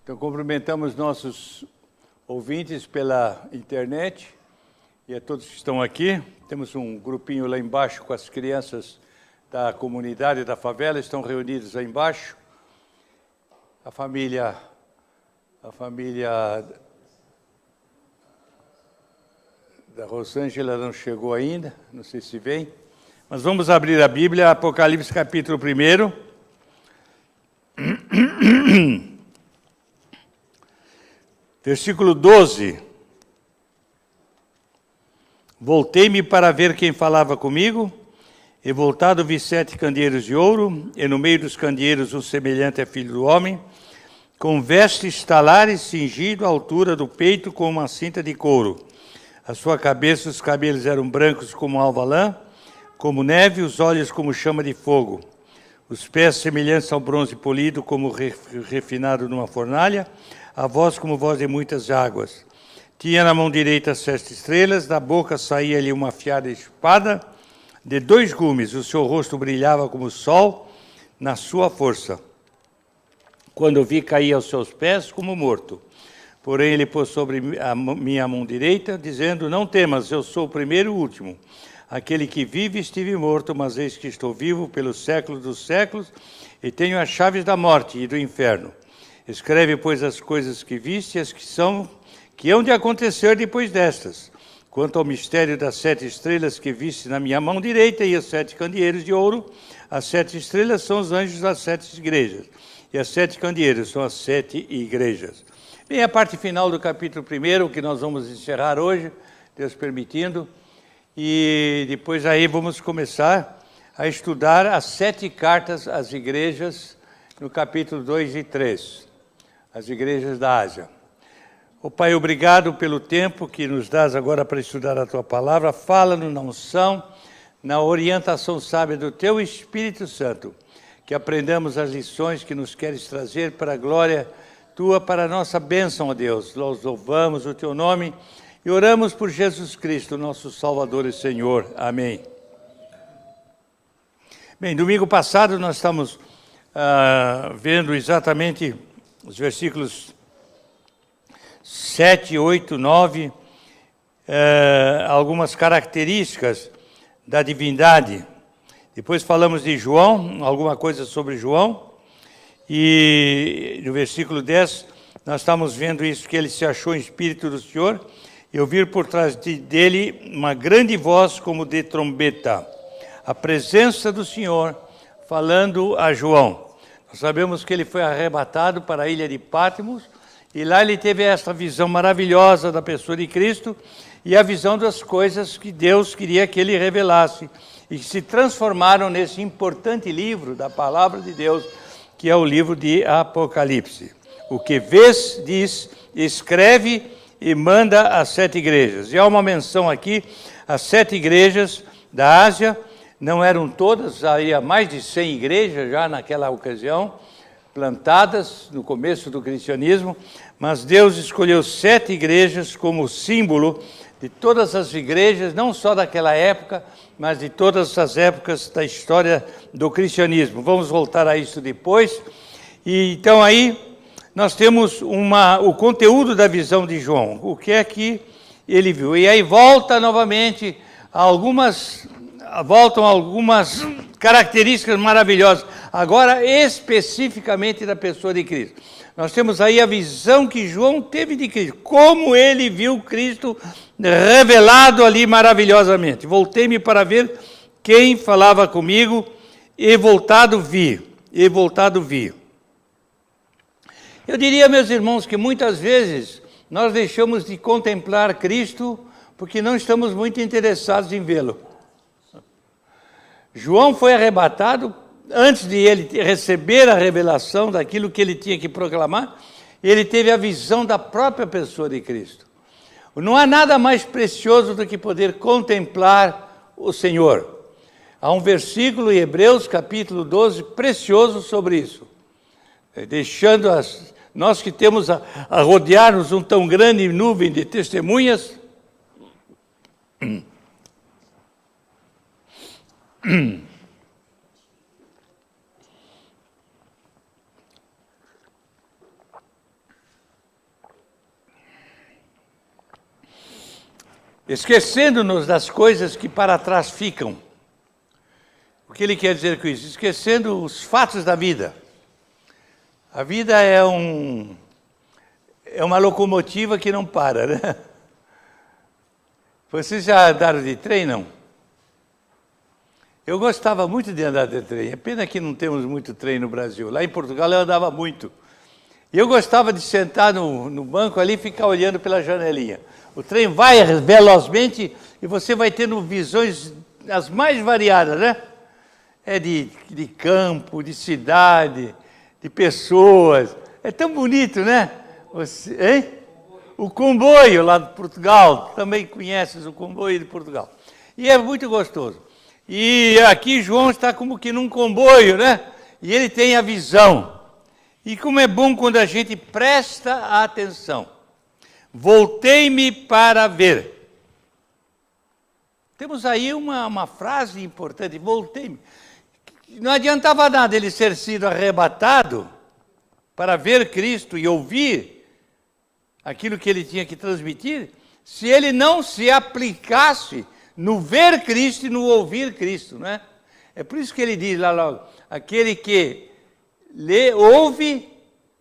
Então, cumprimentamos nossos ouvintes pela internet e a todos que estão aqui. Temos um grupinho lá embaixo com as crianças da comunidade da favela, estão reunidos lá embaixo. A família da Rosângela não chegou ainda, não sei se vem. Mas vamos abrir a Bíblia, Apocalipse capítulo 1. Versículo 12. Voltei-me para ver quem falava comigo, e voltado vi 7 candeeiros de ouro, e no meio dos candeeiros um semelhante a filho do homem, com vestes talares cingido à altura do peito com uma cinta de couro. A sua cabeça, os cabelos eram brancos como alva lã, como neve, os olhos como chama de fogo. Os pés semelhantes ao bronze polido, como refinado numa fornalha, a voz como voz de muitas águas. Tinha na mão direita 7 estrelas, da boca saía-lhe uma afiada espada de 2 gumes, o seu rosto brilhava como o sol na sua força. Quando o vi, caí aos seus pés como morto. Porém, ele pôs sobre a minha mão direita, dizendo, não temas, eu sou o primeiro e o último. Aquele que vive, estive morto, mas eis que estou vivo pelos séculos dos séculos, e tenho as chaves da morte e do inferno. Escreve, pois, as coisas que viste, as que hão de acontecer depois destas. Quanto ao mistério das 7 estrelas que viste na minha mão direita e os 7 candeeiros de ouro, as 7 estrelas são os anjos das 7 igrejas, e as 7 candeeiros são as 7 igrejas. Bem, a parte final do capítulo 1, que nós vamos encerrar hoje, Deus permitindo, e depois aí vamos começar a estudar as 7 cartas às igrejas, no capítulo 2 e 3, as igrejas da Ásia. Ó Pai, obrigado pelo tempo que nos dás agora para estudar a Tua Palavra. Fala-nos na unção, na orientação sábia do Teu Espírito Santo, que aprendamos as lições que nos queres trazer para a glória Tua, para a nossa bênção, ó Deus. Nós louvamos o Teu nome e oramos por Jesus Cristo, nosso Salvador e Senhor. Amém. Bem, domingo passado nós estamos vendo exatamente os versículos 7, 8, 9, algumas características da divindade. Depois falamos de João, alguma coisa sobre João. E no versículo 10, nós estamos vendo isso, que ele se achou em espírito do Senhor, e ouvir por trás dele uma grande voz como de trombeta. A presença do Senhor falando a João. Nós sabemos que ele foi arrebatado para a ilha de Patmos, e lá ele teve esta visão maravilhosa da pessoa de Cristo, e a visão das coisas que Deus queria que ele revelasse, e que se transformaram nesse importante livro da Palavra de Deus, que é o livro de Apocalipse. O que vês, diz, escreve e manda às 7 igrejas. E há uma menção aqui, as 7 igrejas da Ásia, não eram todas, havia mais de 100 igrejas já naquela ocasião, plantadas no começo do cristianismo, mas Deus escolheu 7 igrejas como símbolo de todas as igrejas, não só daquela época, mas de todas as épocas da história do cristianismo. Vamos voltar a isso depois. E então aí nós temos o conteúdo da visão de João, o que é que ele viu. E aí voltam algumas características maravilhosas, agora especificamente da pessoa de Cristo. Nós temos aí a visão que João teve de Cristo, como ele viu Cristo revelado ali maravilhosamente. Voltei-me para ver quem falava comigo, e voltado vi. Eu diria, meus irmãos, que muitas vezes nós deixamos de contemplar Cristo porque não estamos muito interessados em vê-lo. João foi arrebatado antes de ele receber a revelação daquilo que ele tinha que proclamar, ele teve a visão da própria pessoa de Cristo. Não há nada mais precioso do que poder contemplar o Senhor. Há um versículo em Hebreus, capítulo 12, precioso sobre isso. Deixando nós que temos a rodear-nos um tão grande nuvem de testemunhas, esquecendo-nos das coisas que para trás ficam. O que ele quer dizer com isso? Esquecendo os fatos da vida. A vida é uma locomotiva que não para, né? Vocês já andaram de trem, não? Eu gostava muito de andar de trem. É pena que não temos muito trem no Brasil. Lá em Portugal eu andava muito. E eu gostava de sentar no banco ali e ficar olhando pela janelinha. O trem vai velozmente e você vai tendo visões as mais variadas, né? É de campo, de cidade, de pessoas. É tão bonito, né? Hein? O comboio lá de Portugal, também conheces o comboio de Portugal. E é muito gostoso. E aqui João está como que num comboio, né? E ele tem a visão. E como é bom quando a gente presta atenção. Voltei-me para ver. Temos aí uma frase importante, voltei-me. Não adiantava nada ele ter sido arrebatado para ver Cristo e ouvir aquilo que ele tinha que transmitir, se ele não se aplicasse no ver Cristo e no ouvir Cristo, não é? É por isso que ele diz lá logo, aquele que lê, ouve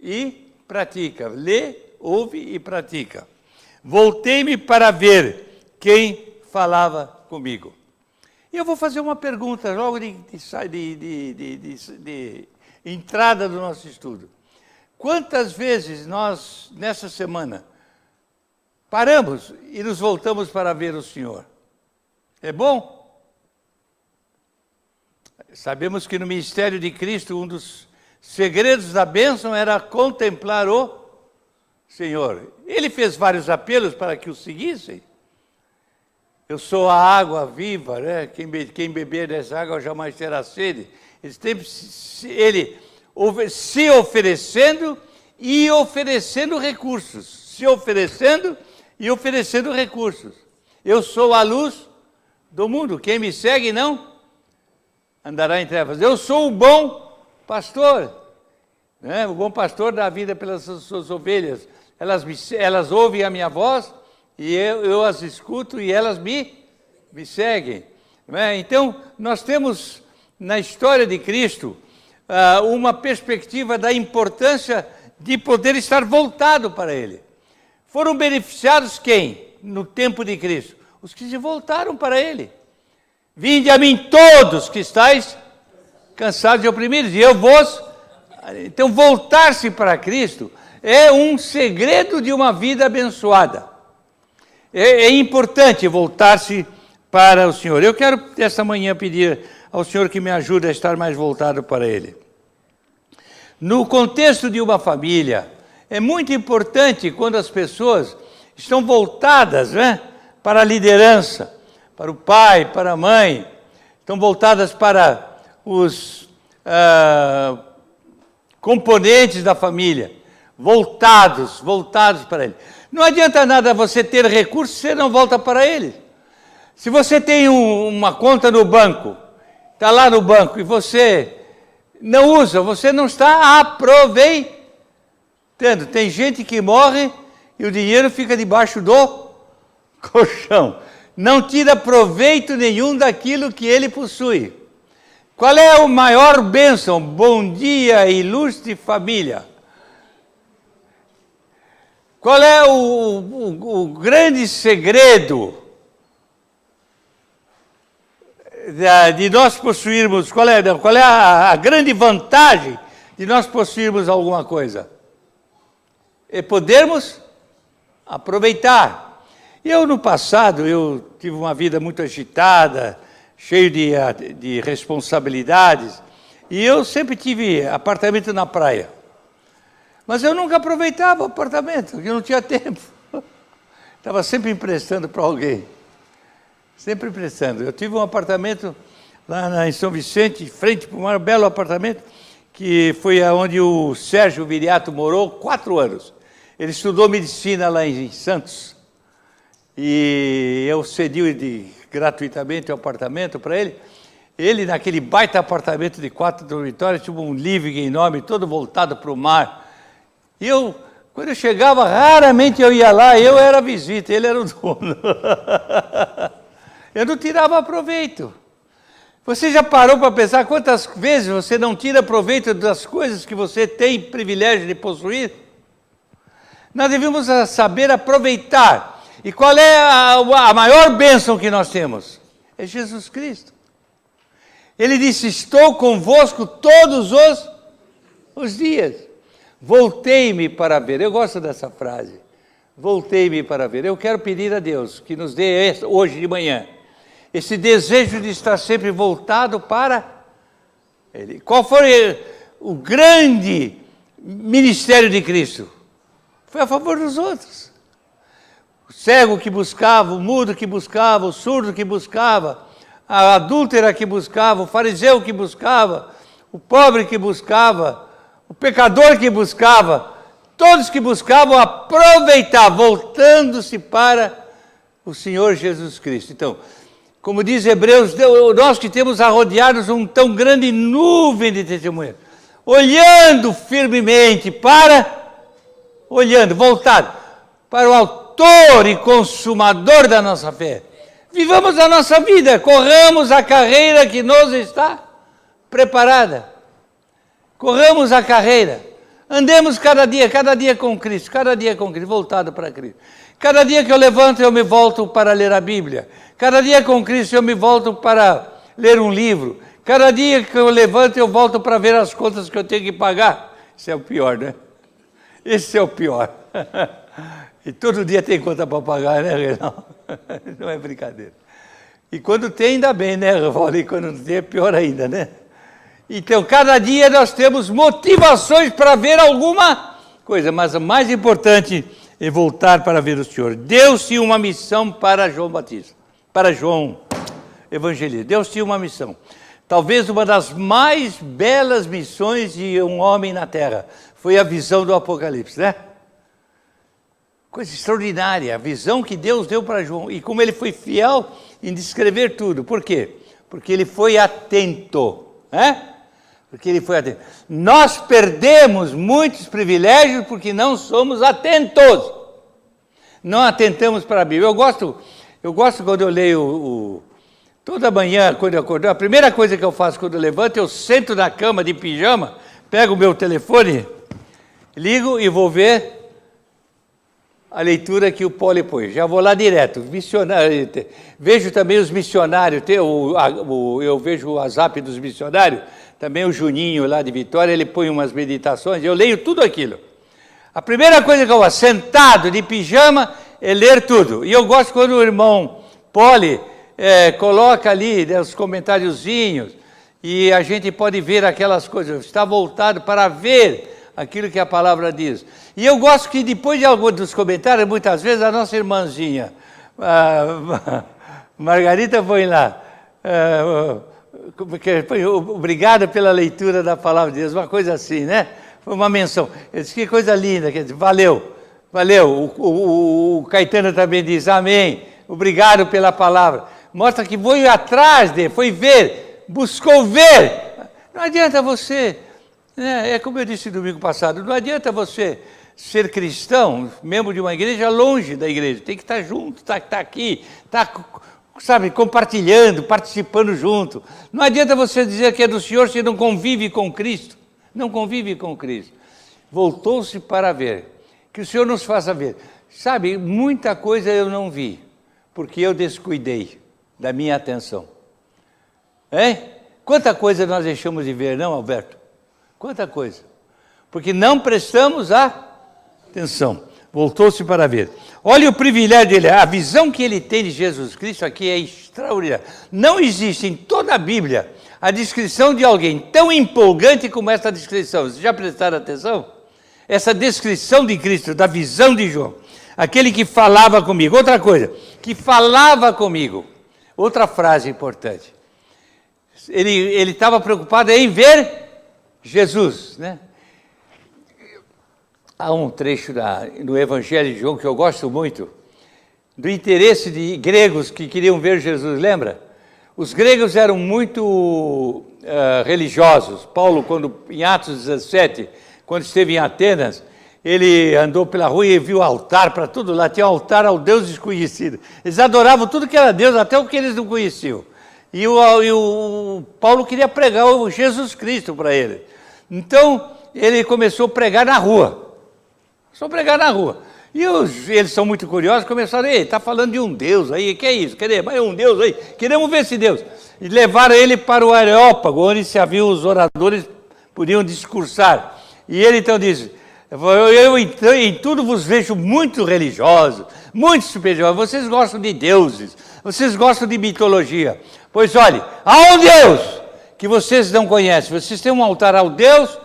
e pratica. Lê, ouve e pratica. Voltei-me para ver quem falava comigo. E eu vou fazer uma pergunta logo de entrada do nosso estudo. Quantas vezes nós, nessa semana, paramos e nos voltamos para ver o Senhor? É bom? Sabemos que no ministério de Cristo, um dos segredos da bênção era contemplar o Senhor. Ele fez vários apelos para que o seguissem. Eu sou a água viva, né? Quem beber dessa água jamais terá sede. Ele se oferecendo e oferecendo recursos. Se oferecendo e oferecendo recursos. Eu sou a luz do mundo. Quem me segue não andará em trevas. Eu sou o bom pastor. Né? O bom pastor dá a vida pelas suas ovelhas. Elas ouvem a minha voz e eu as escuto e elas me seguem. Então, nós temos na história de Cristo uma perspectiva da importância de poder estar voltado para Ele. Foram beneficiados quem? No tempo de Cristo? Os que se voltaram para Ele. Vinde a mim todos que estáis cansados e oprimidos, e eu vos... Então, voltar-se para Cristo é um segredo de uma vida abençoada. É importante voltar-se para o Senhor. Eu quero, esta manhã, pedir ao Senhor que me ajude a estar mais voltado para Ele. No contexto de uma família, é muito importante quando as pessoas estão voltadas, né, para a liderança, para o pai, para a mãe, estão voltadas para os componentes da família, voltados para Ele. Não adianta nada você ter recursos se você não volta para Ele. Se você tem uma conta no banco, está lá no banco e você não usa, você não está aproveitando. Tem gente que morre e o dinheiro fica debaixo do colchão. Não tira proveito nenhum daquilo que ele possui. Qual é a maior bênção? Bom dia, ilustre família. Qual é o grande segredo de nós possuirmos, qual é a grande vantagem de nós possuirmos alguma coisa? É podermos aproveitar. Eu, no passado, eu tive uma vida muito agitada, cheio de responsabilidades, e eu sempre tive apartamento na praia. Mas eu nunca aproveitava o apartamento, porque eu não tinha tempo. Estava sempre emprestando para alguém. Sempre emprestando. Eu tive um apartamento lá em São Vicente, de frente para um belo apartamento, que foi onde o Sérgio Viriato morou 4 anos. Ele estudou medicina lá em Santos. E eu cedi gratuitamente o apartamento para ele. Ele, naquele baita apartamento de 4 dormitórios, tinha um living enorme, todo voltado para o mar. E eu, Quando eu chegava, raramente eu ia lá, eu era a visita, ele era o dono. Eu não tirava proveito. Você já parou para pensar quantas vezes você não tira proveito das coisas que você tem privilégio de possuir? Nós devemos saber aproveitar. E qual é a maior bênção que nós temos? É Jesus Cristo. Ele disse, estou convosco todos os dias. Voltei-me para ver. Eu gosto dessa frase. Voltei-me para ver. Eu quero pedir a Deus que nos dê hoje de manhã esse desejo de estar sempre voltado para Ele. Qual foi o grande ministério de Cristo? Foi a favor dos outros. O cego que buscava, o mudo que buscava, o surdo que buscava, a adúltera que buscava, o fariseu que buscava, o pobre que buscava, o pecador que buscava, todos que buscavam aproveitar, voltando-se para o Senhor Jesus Cristo. Então, como diz Hebreus, nós que temos a rodear-nos um tão grande nuvem de testemunhas, olhando firmemente voltado para o autor e consumador da nossa fé. Vivamos a nossa vida, corramos a carreira que nos está preparada. Corramos a carreira, andemos cada dia com Cristo, voltado para Cristo. Cada dia que eu levanto, eu me volto para ler a Bíblia. Cada dia com Cristo, eu me volto para ler um livro. Cada dia que eu levanto, eu volto para ver as contas que eu tenho que pagar. Esse é o pior, né? Esse é o pior. E todo dia tem conta para pagar, né, Reinaldo? Não é brincadeira. E quando tem, ainda bem, né, Raul? E quando não tem, é pior ainda, né? Então, cada dia nós temos motivações para ver alguma coisa, mas o mais importante é voltar para ver o Senhor. Deus tinha uma missão para João Batista, para João Evangelista. Deus tinha uma missão. Talvez uma das mais belas missões de um homem na terra foi a visão do Apocalipse, né? Coisa extraordinária, a visão que Deus deu para João. E como ele foi fiel em descrever tudo. Por quê? Porque ele foi atento, né? Porque ele foi atento. Nós perdemos muitos privilégios porque não somos atentos. Não atentamos para a Bíblia. Eu gosto quando eu leio toda manhã, quando eu acordo, a primeira coisa que eu faço quando eu levanto, eu sento na cama de pijama, pego o meu telefone, ligo e vou ver a leitura que o Poli põe. Já vou lá direto. Missionário, vejo também os missionários, eu vejo o WhatsApp dos missionários, também o Juninho lá de Vitória, ele põe umas meditações, eu leio tudo aquilo. A primeira coisa que eu faço, sentado de pijama, é ler tudo. E eu gosto quando o irmão Poli coloca ali, né, os comentáriozinhos, e a gente pode ver aquelas coisas, está voltado para ver aquilo que a palavra diz. E eu gosto que depois de alguns dos comentários, muitas vezes a nossa irmãzinha, Margarita põe lá, obrigado pela leitura da palavra de Deus, uma coisa assim, né? Foi uma menção. Eu disse, que coisa linda, quer dizer, valeu. O Caetano também diz, amém, obrigado pela palavra. Mostra que foi atrás dele, foi ver, buscou ver. Não adianta você, né? É como eu disse domingo passado, não adianta você ser cristão, membro de uma igreja, longe da igreja. Tem que estar junto, tá aqui, sabe, compartilhando, participando junto. Não adianta você dizer que é do Senhor se não convive com Cristo. Não convive com Cristo. Voltou-se para ver. Que o Senhor nos faça ver. Sabe, muita coisa eu não vi, porque eu descuidei da minha atenção. Quanta coisa nós deixamos de ver, não, Alberto? Quanta coisa. Porque não prestamos atenção. Voltou-se para ver. Olha o privilégio dele, a visão que ele tem de Jesus Cristo aqui é extraordinária. Não existe em toda a Bíblia a descrição de alguém tão empolgante como essa descrição. Vocês já prestaram atenção? Essa descrição de Cristo, da visão de João. Aquele que falava comigo. Outra coisa, que falava comigo. Outra frase importante. Ele estava preocupado em ver Jesus, né? Há um trecho no Evangelho de João que eu gosto muito, do interesse de gregos que queriam ver Jesus, lembra? Os gregos eram muito religiosos. Paulo, em Atos 17, quando esteve em Atenas, ele andou pela rua e viu altar para tudo lá, tinha altar ao Deus desconhecido. Eles adoravam tudo que era Deus, até o que eles não conheciam. E o Paulo queria pregar o Jesus Cristo para ele. Então, ele começou a pregar na rua. E eles são muito curiosos, começaram, está falando de um Deus aí, que é isso? Mas um Deus aí, queremos ver esse Deus. E levaram ele para o Areópago, onde se haviam os oradores, podiam discursar. E ele então disse, eu em tudo vos vejo muito religiosos, muito superiores, vocês gostam de deuses, vocês gostam de mitologia. Pois olhe, há um Deus que vocês não conhecem, vocês têm um altar ao Deus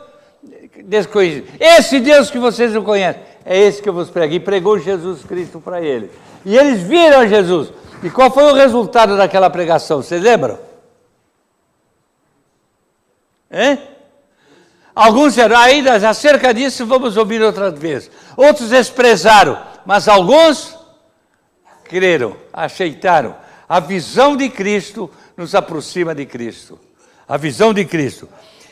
desconhecido. Esse Deus que vocês não conhecem, é esse que eu vos prego. E pregou Jesus Cristo para ele. E eles viram Jesus. E qual foi o resultado daquela pregação? Vocês lembram? Alguns disseram, ainda acerca disso vamos ouvir outra vez. Outros desprezaram, mas alguns creram, aceitaram. A visão de Cristo nos aproxima de Cristo. A visão de Cristo.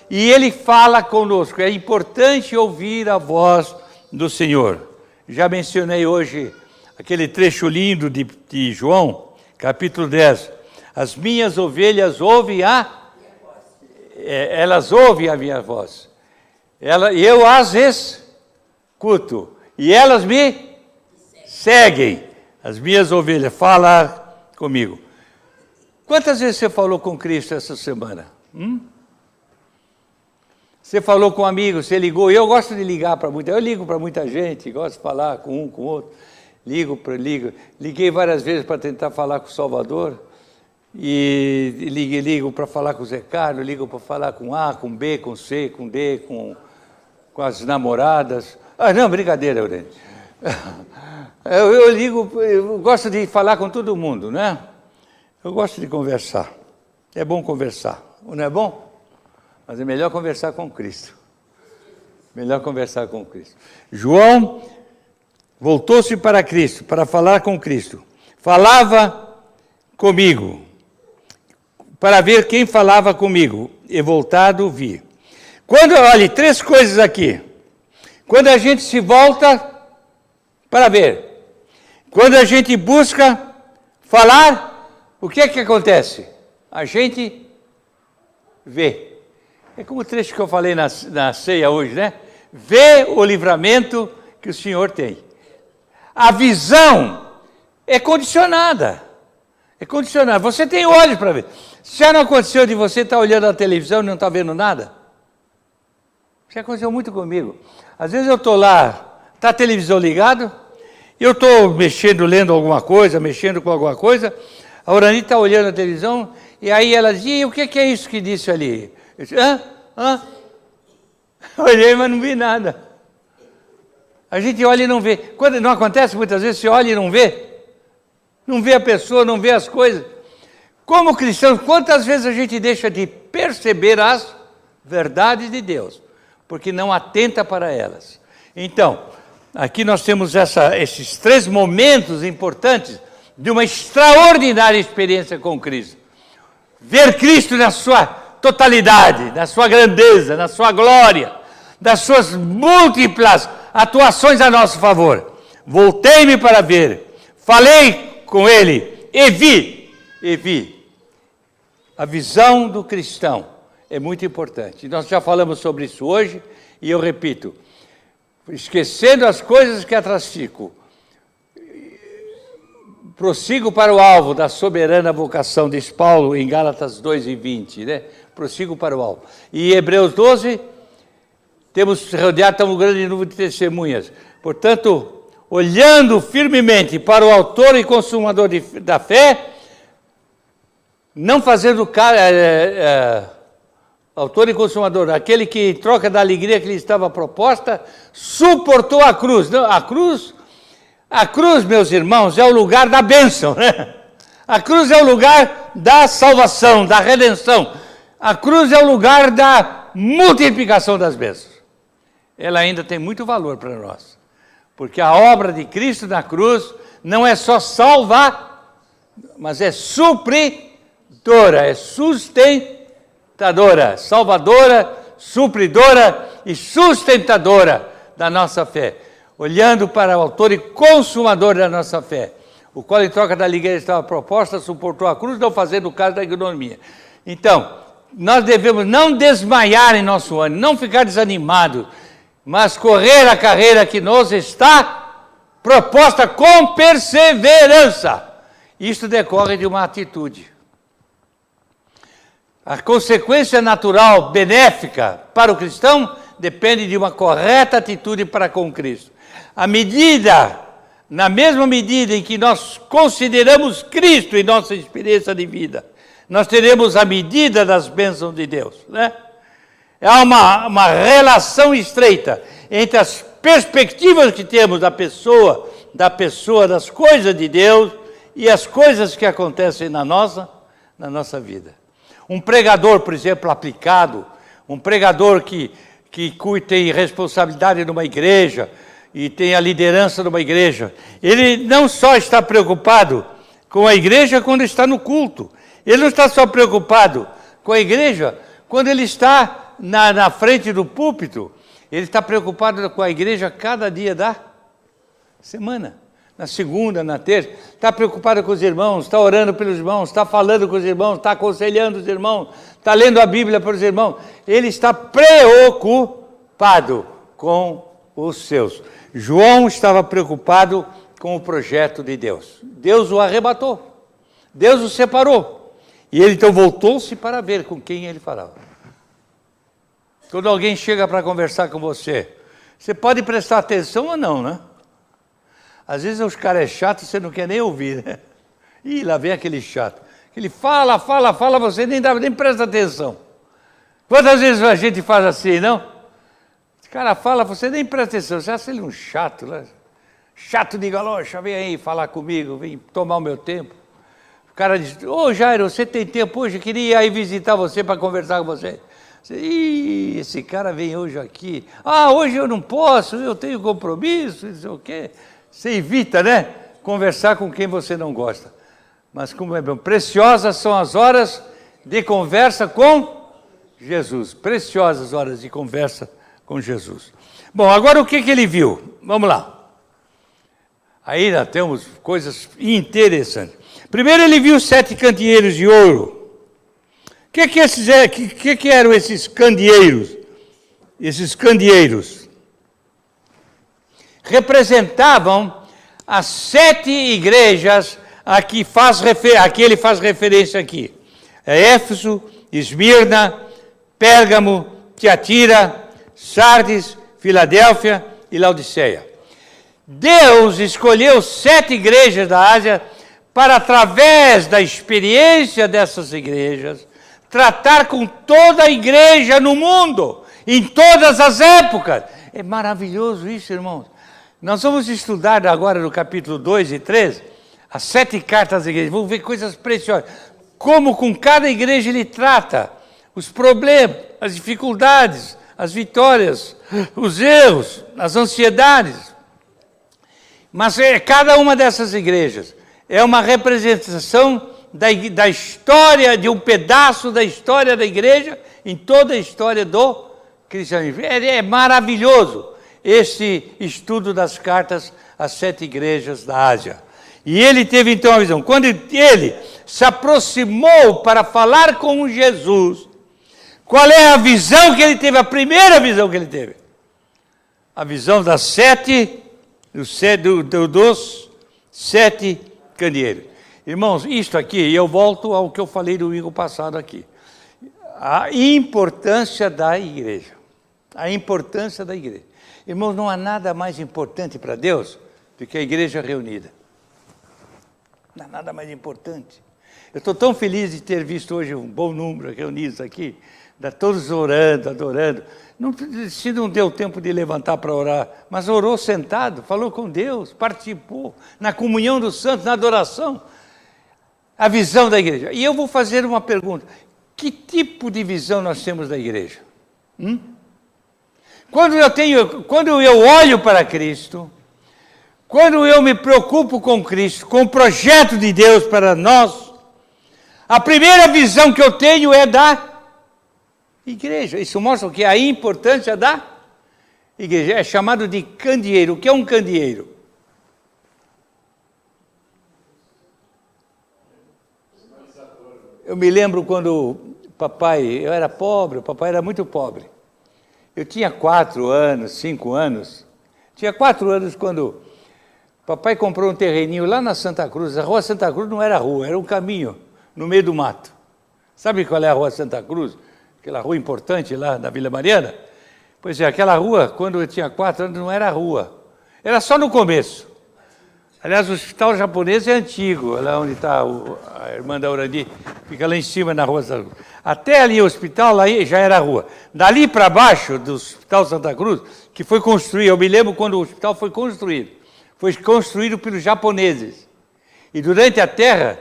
E Ele fala conosco. É importante ouvir a voz do Senhor. Já mencionei hoje aquele trecho lindo de João, capítulo 10. As minhas ovelhas ouvem elas ouvem a minha voz. Eu as escuto. E elas me seguem. As minhas ovelhas. Fala comigo. Quantas vezes você falou com Cristo essa semana? Você falou com um amigo, você ligou. Eu gosto de ligar para eu ligo para muita gente, gosto de falar com um, com o outro. Liguei várias vezes para tentar falar com o Salvador. E ligo para falar com o Zé Carlos, ligo para falar com A, com B, com C, com D, com as namoradas. Não, brincadeira, Aurélio. Eu gosto de falar com todo mundo, né? Eu gosto de conversar. É bom conversar, não é bom? Mas é melhor conversar com Cristo. João voltou-se para Cristo, para falar com Cristo. Falava comigo, para ver quem falava comigo. E voltado vi. Olhe, 3 coisas aqui. Quando a gente se volta para ver. Quando a gente busca falar, o que é que acontece? A gente vê. É como o trecho que eu falei na ceia hoje, né? Vê o livramento que o Senhor tem. A visão é condicionada. Você tem olhos para ver. Já não aconteceu de você estar olhando a televisão e não estar vendo nada? Já aconteceu muito comigo. Às vezes eu estou lá, está a televisão ligada, eu estou mexendo, lendo alguma coisa, mexendo com alguma coisa, a Orani está olhando a televisão, e aí ela diz, e o que é isso que disse ali? Eu disse, Olhei, mas não vi nada. A gente olha e não vê. Quando não acontece muitas vezes, você olha e não vê? Não vê a pessoa, não vê as coisas. Como cristãos, quantas vezes a gente deixa de perceber as verdades de Deus, porque não atenta para elas. Então, aqui nós temos esses 3 momentos importantes de uma extraordinária experiência com Cristo. Ver Cristo na sua totalidade, na sua grandeza, na sua glória, das suas múltiplas atuações a nosso favor. Voltei-me para ver, falei com ele e vi. A visão do cristão é muito importante. Nós já falamos sobre isso hoje e eu repito, esquecendo as coisas que atrás fico, prossigo para o alvo da soberana vocação, diz Paulo em Gálatas 2:20, né? Prossigo para o alvo. E em Hebreus 12, temos rodeado tão grande número de testemunhas. Portanto, olhando firmemente para o autor e consumador da fé, não fazendo autor e consumador, aquele que em troca da alegria que lhe estava proposta, suportou a cruz. Não, a cruz, meus irmãos, é o lugar da bênção, né? A cruz é o lugar da salvação, da redenção. A cruz é o lugar da multiplicação das bênçãos. Ela ainda tem muito valor para nós, porque a obra de Cristo na cruz não é só salvar, mas é supridora, é sustentadora, salvadora, supridora e sustentadora da nossa fé, olhando para o autor e consumador da nossa fé, o qual em troca da alegria estava proposta, suportou a cruz, não fazendo caso da ignomínia. Então, nós devemos não desmaiar em nosso ânimo, não ficar desanimados, mas correr a carreira que nos está proposta com perseverança. Isto decorre de uma atitude. A consequência natural benéfica para o cristão depende de uma correta atitude para com Cristo. Na mesma medida em que nós consideramos Cristo em nossa experiência de vida, nós teremos a medida das bênçãos de Deus, né? Há uma relação estreita entre as perspectivas que temos da pessoa, das coisas de Deus e as coisas que acontecem na nossa vida. Um pregador, por exemplo, aplicado, um pregador que tem responsabilidade numa igreja e tem a liderança numa igreja, ele não só está preocupado com a igreja quando está no culto, ele não está só preocupado com a igreja quando ele está na frente do púlpito, ele está preocupado com a igreja cada dia da semana. Na segunda, na terça, está preocupado com os irmãos, está orando pelos irmãos, está falando com os irmãos, está aconselhando os irmãos, está lendo a Bíblia para os irmãos. Ele está preocupado com os seus. João estava preocupado com o projeto de Deus. Deus o arrebatou, Deus o separou. E ele então voltou-se para ver com quem ele falava. Quando alguém chega para conversar com você, você pode prestar atenção ou não, né? Às vezes os caras é chato, você não quer nem ouvir, né? Ih, lá vem aquele chato. Ele fala, você nem presta atenção. Quantas vezes a gente faz assim, não? O cara fala, você nem presta atenção. Você acha ele um chato, né? Chato de galocha, vem aí falar comigo, vem tomar o meu tempo. O cara diz, ô Jairo, você tem tempo hoje? Eu queria ir aí visitar você para conversar com você. Ih, esse cara vem hoje aqui. Ah, hoje eu não posso, eu tenho compromisso, não sei o quê. Você evita, né? Conversar com quem você não gosta. Mas como é bom, preciosas são as horas de conversa com Jesus. Preciosas horas de conversa com Jesus. Bom, agora o que ele viu? Vamos lá. Aí nós temos coisas interessantes. Primeiro ele viu 7 candeeiros de ouro. O que eram esses candeeiros? Esses candeeiros representavam as 7 igrejas a que ele faz referência aqui. Éfeso, Esmirna, Pérgamo, Tiatira, Sardes, Filadélfia e Laodiceia. Deus escolheu 7 igrejas da Ásia para, através da experiência dessas igrejas, tratar com toda a igreja no mundo, em todas as épocas. É maravilhoso isso, irmãos. Nós vamos estudar agora no capítulo 2 e 3, as 7 cartas da igreja. Vamos ver coisas preciosas. Como com cada igreja ele trata os problemas, as dificuldades, as vitórias, os erros, as ansiedades. Mas cada uma dessas igrejas é uma representação da história, de um pedaço da história da igreja, em toda a história do cristianismo. É maravilhoso esse estudo das cartas às 7 igrejas da Ásia. E ele teve então a visão. Quando ele se aproximou para falar com Jesus, qual é a visão que ele teve? A primeira visão que ele teve? A visão dos 7 candeeiros. Irmãos, isto aqui, eu volto ao que eu falei no domingo passado aqui. A importância da igreja. A importância da igreja. Irmãos, não há nada mais importante para Deus do que a igreja reunida. Não há nada mais importante. Eu estou tão feliz de ter visto hoje um bom número reunidos aqui, todos orando, adorando. Se não deu tempo de levantar para orar, mas orou sentado, falou com Deus, participou na comunhão dos santos, na adoração. A visão da igreja. E eu vou fazer uma pergunta. Que tipo de visão nós temos da igreja? Quando eu olho para Cristo, quando eu me preocupo com Cristo, com o projeto de Deus para nós, a primeira visão que eu tenho é da igreja. Isso mostra o que é a importância da igreja, é chamado de candeeiro. O que é um candeeiro? Eu me lembro quando eu era pobre, o papai era muito pobre. Eu tinha 4 anos, 5 anos. Tinha 4 anos quando papai comprou um terreninho lá na Santa Cruz. A Rua Santa Cruz não era rua, era um caminho no meio do mato. Sabe qual é a Rua Santa Cruz? Aquela rua importante lá na Vila Mariana? Pois é, aquela rua, quando eu tinha 4 anos, não era rua. Era só no começo. Aliás, o hospital japonês é antigo, lá onde está a irmã da Urandi, fica lá em cima na Rua Santa Cruz. Até ali o hospital, lá já era rua. Dali para baixo do Hospital Santa Cruz, que foi construído, eu me lembro quando o hospital foi construído pelos japoneses. E durante a terra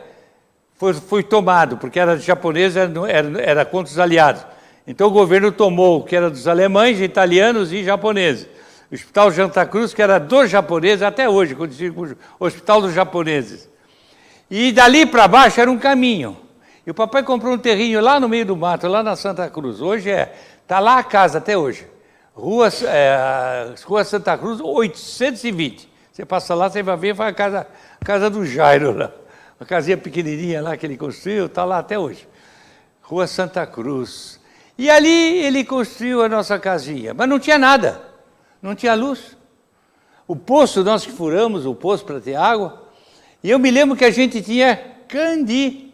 foi tomado, porque era japonês, era contra os aliados. Então o governo tomou o que era dos alemães, italianos e japoneses. O Hospital Santa Cruz, que era dos japoneses, até hoje, conhecido como Hospital dos Japoneses. E dali para baixo era um caminho. E o papai comprou um terrinho lá no meio do mato, lá na Santa Cruz. Hoje está lá a casa até hoje. Rua Santa Cruz, 820. Você passa lá, você vai ver, foi a casa do Jairo lá. Uma casinha pequenininha lá que ele construiu, está lá até hoje. Rua Santa Cruz. E ali ele construiu a nossa casinha, mas não tinha nada. Não tinha luz. O poço, nós que furamos o poço para ter água. E eu me lembro que a gente tinha candeeiro.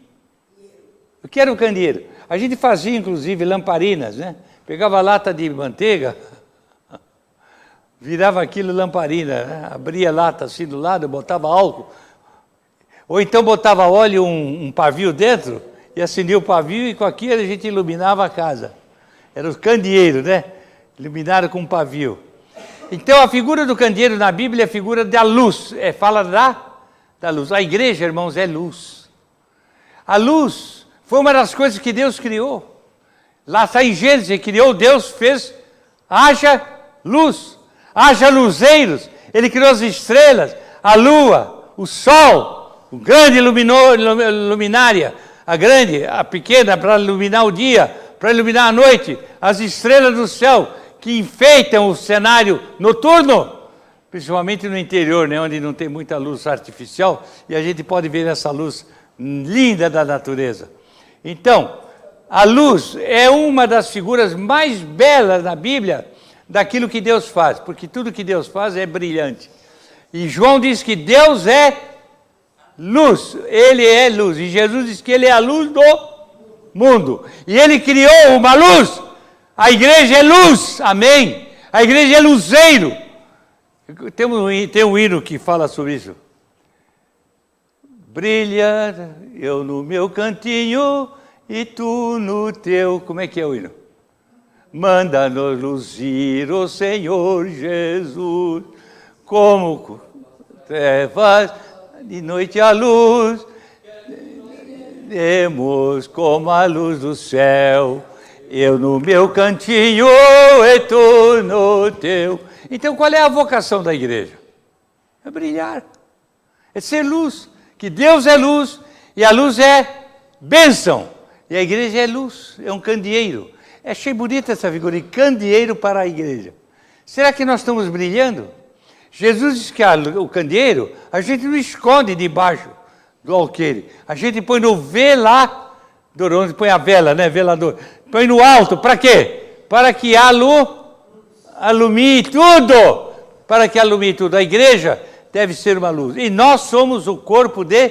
O que era o candeeiro? A gente fazia, inclusive, lamparinas, né? Pegava lata de manteiga, virava aquilo lamparina, né? Abria a lata assim do lado, botava álcool. Ou então botava óleo, um pavio dentro, e acendia o pavio, e com aquilo a gente iluminava a casa. Era o candeeiro, né? Iluminado com um pavio. Então, a figura do candeeiro na Bíblia é a figura da luz, fala da luz. A igreja, irmãos, é luz. A luz foi uma das coisas que Deus criou. Lá está em Gênesis, criou, Deus fez, haja luz, haja luzeiros. Ele criou as estrelas, a lua, o sol, o grande luminária, a pequena para iluminar o dia, para iluminar a noite, as estrelas do céu, que enfeitam o cenário noturno, principalmente no interior, né, onde não tem muita luz artificial, e a gente pode ver essa luz linda da natureza. Então, a luz é uma das figuras mais belas na Bíblia daquilo que Deus faz, porque tudo que Deus faz é brilhante. E João diz que Deus é luz, Ele é luz, e Jesus diz que Ele é a luz do mundo, e Ele criou uma luz. A igreja é luz, amém? A igreja é luzeiro. Tem um hino que fala sobre isso. Brilha eu no meu cantinho e tu no teu... Como é que é o hino? Manda-nos luzir, ó Senhor Jesus, como trevas de noite a luz, demos como a luz do céu. Eu no meu cantinho e tu no teu. Então, qual é a vocação da igreja? É brilhar, é ser luz, que Deus é luz, e a luz é bênção, e a igreja é luz, é um candeeiro. Achei bonita essa figura, candeeiro para a igreja. Será que nós estamos brilhando? Jesus disse que o candeeiro, a gente não esconde debaixo do alqueire, a gente põe no velador, onde põe a vela, né, velador. Põe no alto, para quê? Para que alumie tudo. Para que alumie tudo. A igreja deve ser uma luz. E nós somos o corpo de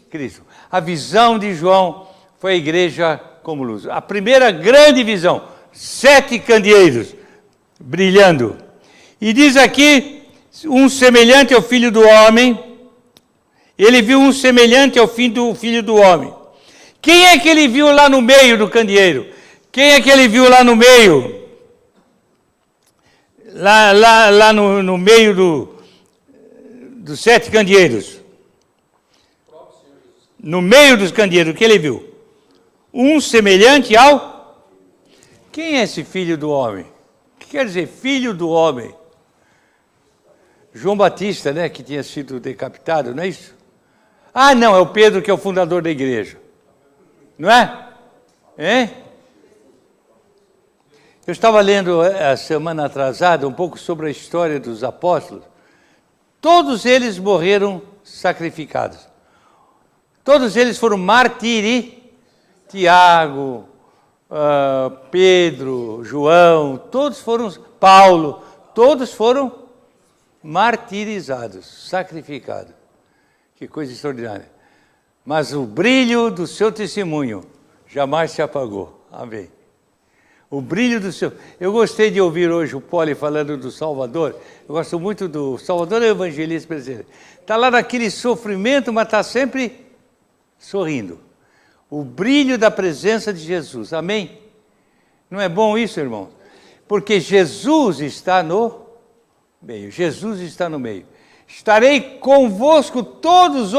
Cristo. A visão de João foi a igreja como luz. A primeira grande visão, 7 candeeiros brilhando. E diz aqui, um semelhante ao Filho do Homem. Ele viu um semelhante ao Filho do Homem. Quem é que ele viu lá no meio do candeeiro? Quem é que ele viu lá no meio? Lá no meio dos 7 candeeiros. No meio dos candeeiros, o que ele viu? Um semelhante ao... Quem é esse filho do homem? O que quer dizer filho do homem? João Batista, né, que tinha sido decapitado, não é isso? Ah, não, é o Pedro que é o fundador da igreja. Não é? Hein? Eu estava lendo a semana atrasada um pouco sobre a história dos apóstolos. Todos eles morreram sacrificados. Todos eles foram martirizados. Tiago, Pedro, João, todos foram, Paulo, todos foram martirizados, sacrificados. Que coisa extraordinária. Mas o brilho do seu testemunho jamais se apagou. Amém. O brilho do seu... Eu gostei de ouvir hoje o Poli falando do Salvador. Eu gosto muito do Salvador, é o evangelista brasileiro. Está lá naquele sofrimento, mas está sempre sorrindo. O brilho da presença de Jesus. Amém? Não é bom isso, irmão? Porque Jesus está no meio. Jesus está no meio. Estarei convosco todos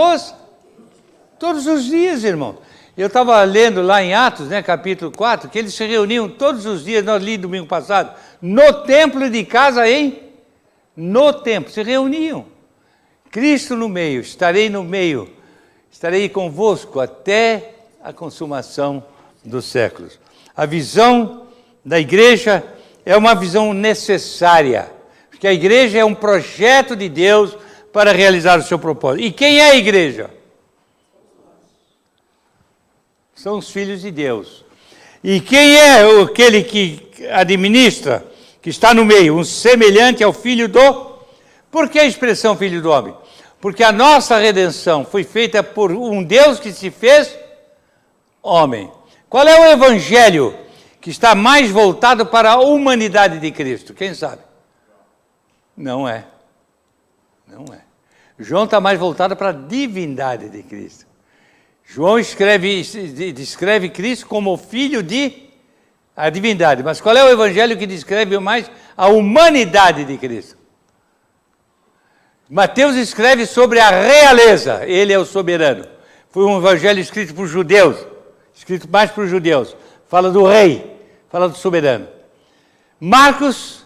os dias, irmão. Eu estava lendo lá em Atos, né, capítulo 4, que eles se reuniam todos os dias, nós li domingo passado, no templo de casa, no templo, se reuniam. Cristo no meio, estarei no meio, estarei convosco até a consumação dos séculos. A visão da igreja é uma visão necessária, porque a igreja é um projeto de Deus para realizar o seu propósito. E quem é a igreja? São os filhos de Deus. E quem é aquele que administra, que está no meio? Um semelhante ao filho do... Por que a expressão filho do homem? Porque a nossa redenção foi feita por um Deus que se fez homem. Qual é o evangelho que está mais voltado para a humanidade de Cristo? Quem sabe? Não é. Não é. João está mais voltado para a divindade de Cristo. João descreve Cristo como filho de a divindade. Mas qual é o evangelho que descreve mais a humanidade de Cristo? Mateus escreve sobre a realeza. Ele é o soberano. Foi um evangelho escrito por judeus. Escrito mais para os judeus. Fala do rei. Fala do soberano. Marcos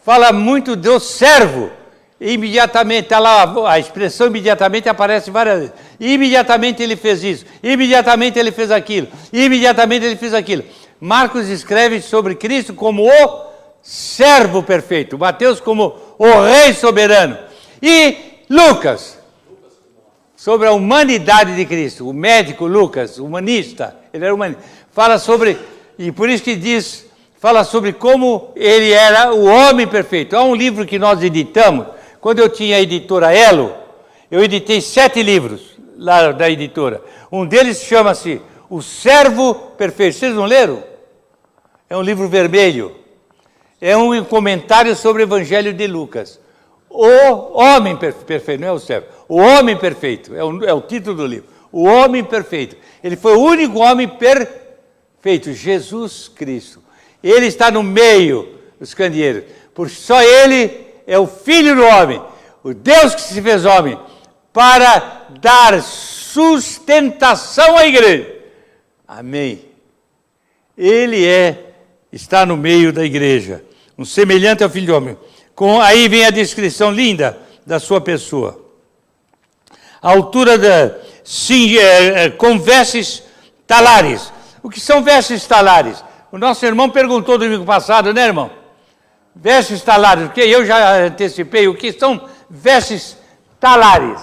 fala muito do servo. Imediatamente, está lá, a expressão imediatamente aparece várias vezes. Imediatamente ele fez isso, imediatamente ele fez aquilo, imediatamente ele fez aquilo. Marcos escreve sobre Cristo como o servo perfeito, Mateus como o rei soberano. E Lucas, sobre a humanidade de Cristo, o médico Lucas, humanista, ele era humanista, fala sobre, e por isso que diz, fala sobre como ele era o homem perfeito. Há um livro que nós editamos. Quando eu tinha a editora Elo, eu editei 7 livros lá da editora. Um deles chama-se O Servo Perfeito. Vocês não leram? É um livro vermelho. É um comentário sobre o Evangelho de Lucas. O Homem Perfeito, não é o servo. O Homem Perfeito, é o título do livro. O Homem Perfeito. Ele foi o único homem perfeito, Jesus Cristo. Ele está no meio dos candeeiros. Por só ele é o Filho do homem, o Deus que se fez homem, para dar sustentação à igreja. Amém. Ele está no meio da igreja, um semelhante ao Filho do homem. Aí vem a descrição linda da sua pessoa. A altura com vestes talares. O que são vestes talares? O nosso irmão perguntou domingo passado, né, irmão? Vestes talares, porque eu já antecipei o que são vestes talares.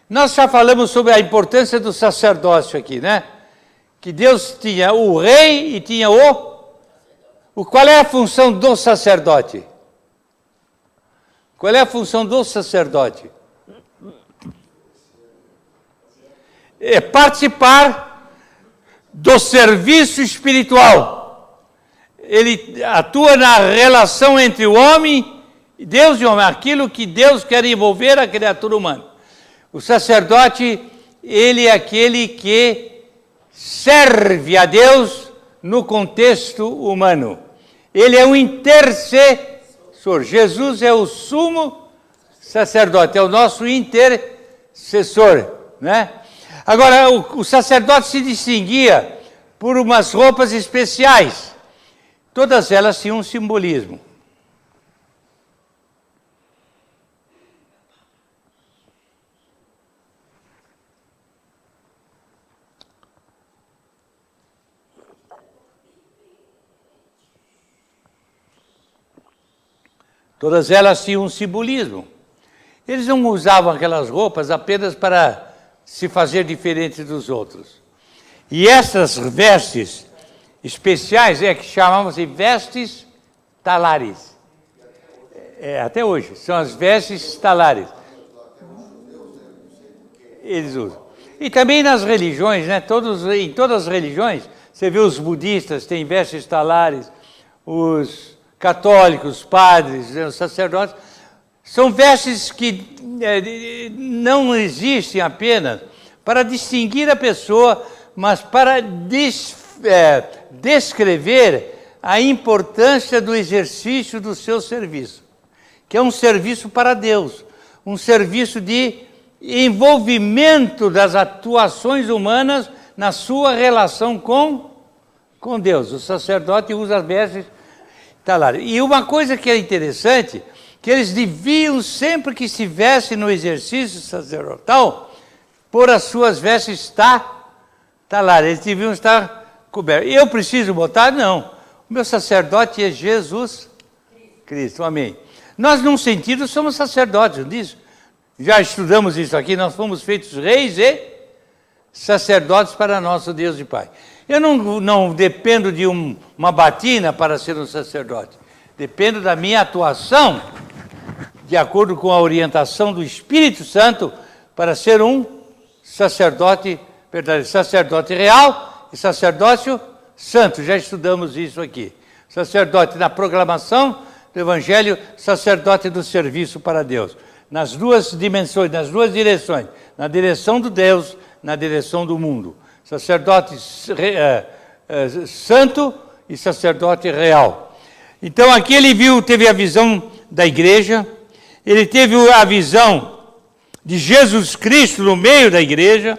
Nós já falamos sobre a importância do sacerdócio aqui, né? Que Deus tinha o rei e tinha qual é a função do sacerdote? Qual é a função do sacerdote? É participar do serviço espiritual. Ele atua na relação entre o homem, Deus e o homem, aquilo que Deus quer envolver a criatura humana. O sacerdote, ele é aquele que serve a Deus no contexto humano. Ele é um intercessor. Jesus é o sumo sacerdote, é o nosso intercessor, né? Agora, o sacerdote se distinguia por umas roupas especiais. Todas elas tinham um simbolismo. Todas elas tinham um simbolismo. Eles não usavam aquelas roupas apenas para se fazer diferente dos outros. E essas vestes especiais que chamavam-se vestes talares. Até hoje, são as vestes talares. Eles usam. E também nas religiões, né? Em todas as religiões, você vê os budistas têm vestes talares, os católicos, os padres, os sacerdotes. São vestes que não existem apenas para distinguir a pessoa, mas para descrever a importância do exercício do seu serviço, que é um serviço para Deus, um serviço de envolvimento das atuações humanas na sua relação com Deus. O sacerdote usa as vestes talares. E uma coisa que é interessante, que eles deviam, sempre que estivessem no exercício sacerdotal, pôr as suas vestes talares. Eles deviam estar cobertos. Eu preciso botar? Não. O meu sacerdote é Jesus Cristo. Amém. Nós, num sentido, somos sacerdotes, não diz? Já estudamos isso aqui, nós fomos feitos reis e sacerdotes para nosso Deus e Pai. Eu não dependo de uma batina para ser um sacerdote. Dependo da minha atuação, de acordo com a orientação do Espírito Santo, para ser um sacerdote verdadeiro, sacerdote real e sacerdócio santo. Já estudamos isso aqui. Sacerdote na proclamação do Evangelho, sacerdote do serviço para Deus. Nas duas dimensões, nas duas direções, na direção do Deus, na direção do mundo. Sacerdote santo e sacerdote real. Então aqui ele teve a visão da igreja, ele teve a visão de Jesus Cristo no meio da igreja,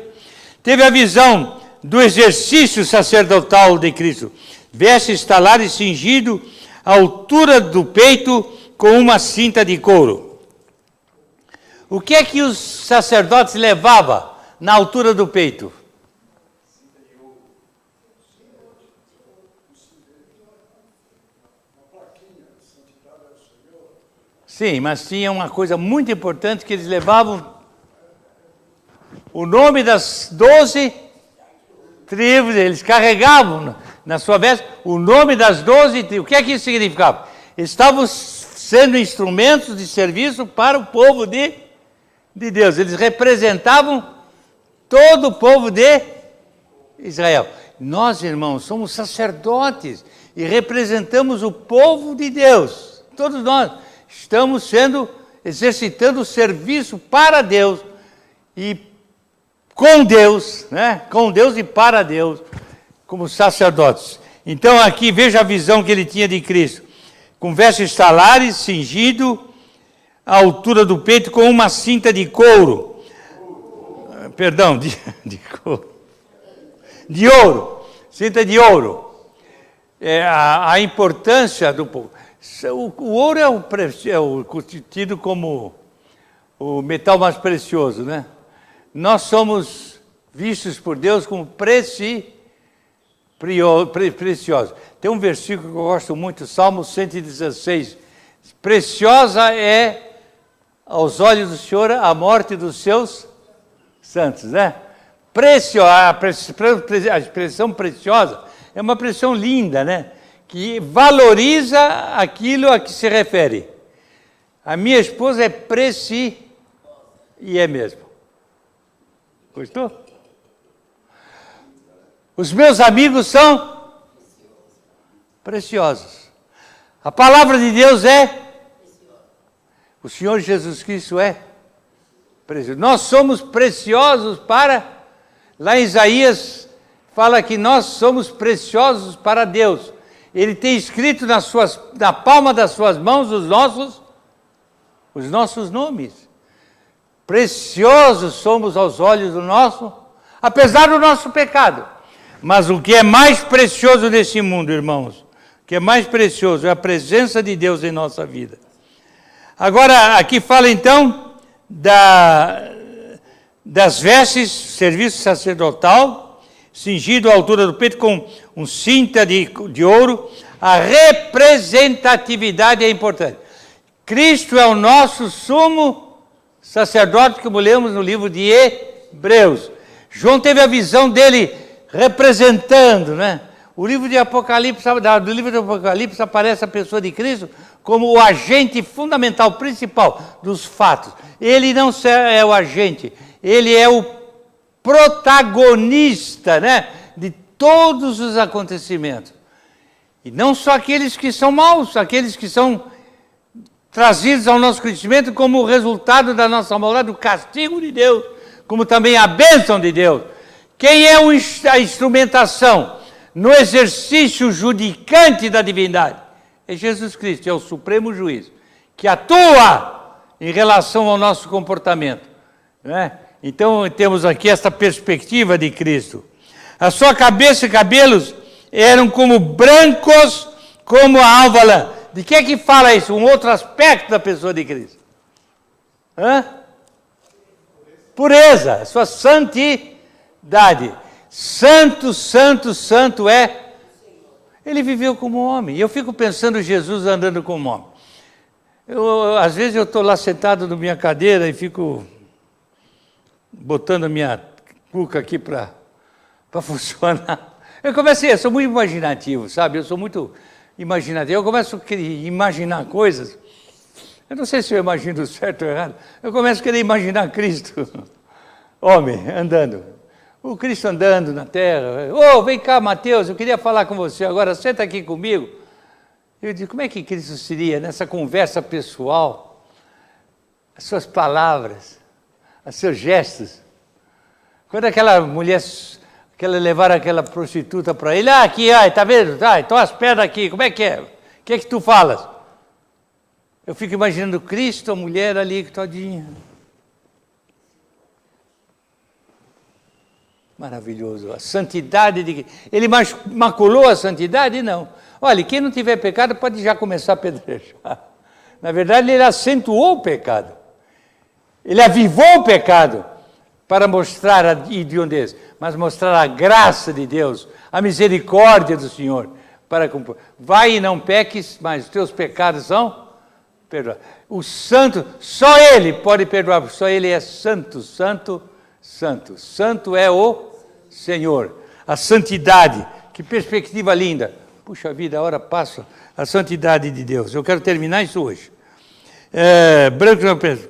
teve a visão do exercício sacerdotal de Cristo, vestes talares cingido à altura do peito com uma cinta de couro. O que é que os sacerdotes levavam na altura do peito? Sim, mas tinha uma coisa muito importante que eles levavam: o nome das 12 tribos. Eles carregavam na sua veste o nome das 12 tribos. O que é que isso significava? Eles estavam sendo instrumentos de serviço para o povo de Deus. Eles representavam todo o povo de Israel. Nós, irmãos, somos sacerdotes e representamos o povo de Deus. Todos nós estamos exercitando o serviço para Deus e com Deus, né? Com Deus e para Deus, como sacerdotes. Então aqui veja a visão que ele tinha de Cristo, com vestes talares, cingido à altura do peito com uma cinta de couro. Perdão, de couro. De ouro. Cinta de ouro. A importância do povo. O ouro é tido como o metal mais precioso, né? Nós somos vistos por Deus como preciosos. Tem um versículo que eu gosto muito, Salmo 116. Preciosa é aos olhos do Senhor a morte dos seus santos, né? A expressão preciosa é uma expressão linda, né? Que valoriza aquilo a que se refere. A minha esposa é e é mesmo. Gostou? Os meus amigos são preciosos. A palavra de Deus o Senhor Jesus Cristo é precioso. Nós somos preciosos lá em Isaías fala que nós somos preciosos para Deus. Ele tem escrito na palma das suas mãos os nossos nomes. Preciosos somos aos olhos do nosso, apesar do nosso pecado. Mas o que é mais precioso nesse mundo, irmãos, o que é mais precioso é a presença de Deus em nossa vida. Agora, aqui fala então das vestes, serviço sacerdotal, cingido à altura do peito com um cinta de ouro. A representatividade é importante. Cristo é o nosso sumo sacerdote, como lemos no livro de Hebreus. João teve a visão dele representando, né? O livro de Apocalipse, do livro de Apocalipse aparece a pessoa de Cristo como o agente fundamental, principal dos fatos. Ele não é o agente, ele é o protagonista, né, de todos os acontecimentos. E não só aqueles que são maus, aqueles que são trazidos ao nosso conhecimento como resultado da nossa maldade, do castigo de Deus, como também a bênção de Deus. Quem é a instrumentação no exercício judicante da divindade? É Jesus Cristo, é o supremo juiz, que atua em relação ao nosso comportamento, né? Então, temos aqui essa perspectiva de Cristo. A sua cabeça e cabelos eram como brancos, como a alva lã. De que é que fala isso? Um outro aspecto da pessoa de Cristo. Pureza, sua santidade. Santo, santo, santo é. Ele viveu como homem. E eu fico pensando Jesus andando como homem. Às vezes eu estou lá sentado na minha cadeira e fico botando a minha cuca aqui para funcionar. Eu sou muito imaginativo, sabe? Eu sou muito imaginativo. Eu começo a imaginar coisas. Eu não sei se eu imagino certo ou errado. Eu começo a querer imaginar Cristo, homem, andando. O Cristo andando na terra. Vem cá, Mateus, eu queria falar com você agora, senta aqui comigo. Eu digo, como é que Cristo seria nessa conversa pessoal? As suas palavras, os seus gestos. Quando aquela mulher, levaram aquela prostituta para ele, aqui, tá vendo? Estão as pedras aqui, como é que é? O que é que tu falas? Eu fico imaginando Cristo, a mulher ali, todinha. Maravilhoso, a santidade de Cristo. Ele maculou a santidade? Não. Olha, quem não tiver pecado pode já começar a apedrejar. Na verdade, ele acentuou o pecado. Ele avivou o pecado para mostrar a hediondez, mas mostrar a graça de Deus, a misericórdia do Senhor. Vai e não peques, mas os teus pecados são perdoados. O santo, só Ele pode perdoar, só Ele é santo, santo, santo. Santo é o Senhor. A santidade, que perspectiva linda. Puxa vida, a hora passa. A santidade de Deus. Eu quero terminar isso hoje. Branco não pensa.